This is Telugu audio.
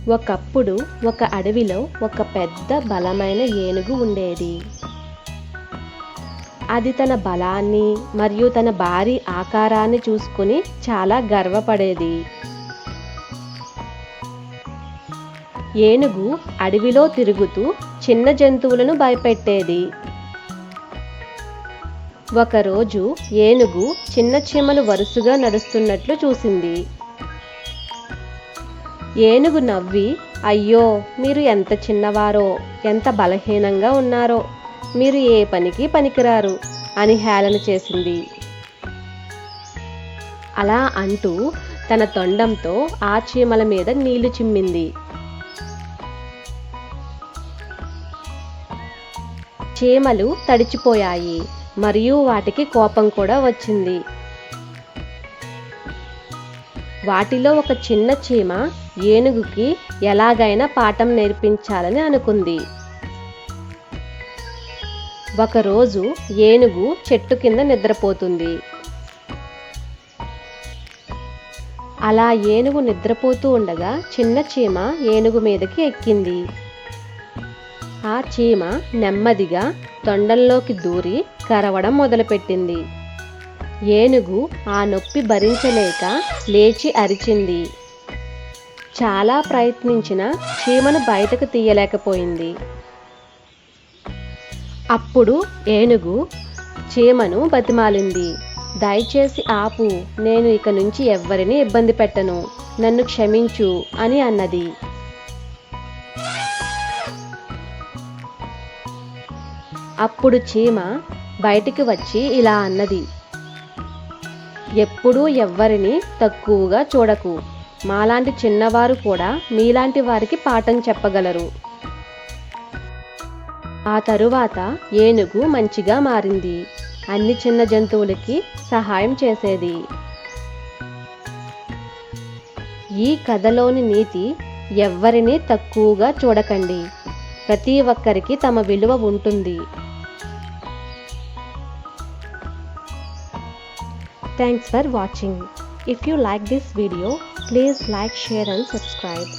ఒకప్పుడు ఒక అడవిలో ఒక పెద్ద బలమైన ఏనుగు ఉండేది. అది తన బలాన్ని మరియు తన భారీ ఆకారాన్ని చూసుకుని చాలా గర్వపడేది. ఏనుగు అడవిలో తిరుగుతూ చిన్న జంతువులను భయపెట్టేది. ఒకరోజు ఏనుగు చిన్న చీమలు వరుసగా నడుస్తున్నట్లు చూసింది. ఏనుగు నవ్వి, అయ్యో, మీరు ఎంత చిన్నవారో, ఎంత బలహీనంగా ఉన్నారో, మీరు ఏ పనికి పనికిరారు అని హేళన చేసింది. అలా అంటూ తన తొండంతో ఆ చీమల మీద నీళ్లు చిమ్మింది. చీమలు తడిచిపోయాయి మరియు వాటికి కోపం కూడా వచ్చింది. వాటిలో ఒక చిన్న చీమ ఏనుగుకి ఎలాగైనా పాఠం నేర్పించాలని అనుకుంది. ఒకరోజు ఏనుగు చెట్టు కింద నిద్రపోతుంది. అలా ఏనుగు నిద్రపోతూ ఉండగా చిన్న చీమ ఏనుగు మీదకి ఎక్కింది. ఆ చీమ నెమ్మదిగా తొండంలోకి దూరి కరవడం మొదలుపెట్టింది. ఏనుగు ఆ నొప్పి భరించలేక లేచి అరిచింది. చాలా ప్రయత్నించినా చీమను బయటకు తీయలేకపోయింది. అప్పుడు ఏనుగు చీమను బతిమాలింది. దయచేసి ఆపు, నేను ఇక నుంచి ఎవ్వరిని ఇబ్బంది పెట్టను, నన్ను క్షమించు అని అన్నది. అప్పుడు చీమ బయటికి వచ్చి ఇలా అన్నది, ఎప్పుడూ ఎవ్వరిని తక్కువగా చూడకు, మాలాంటి చిన్నవారు కూడా మీలాంటి వారికి పాఠం చెప్పగలరు. ఆ తరువాత ఏనుగు మంచిగా మారింది. అన్ని చిన్న జంతువులకి సహాయం చేసేది. ఈ కథలోని నీతి, ఎవ్వరిని తక్కువగా చూడకండి, ప్రతి ఒక్కరికి తమ విలువ ఉంటుంది. Thanks for watching. If you like this video, please like, share and subscribe.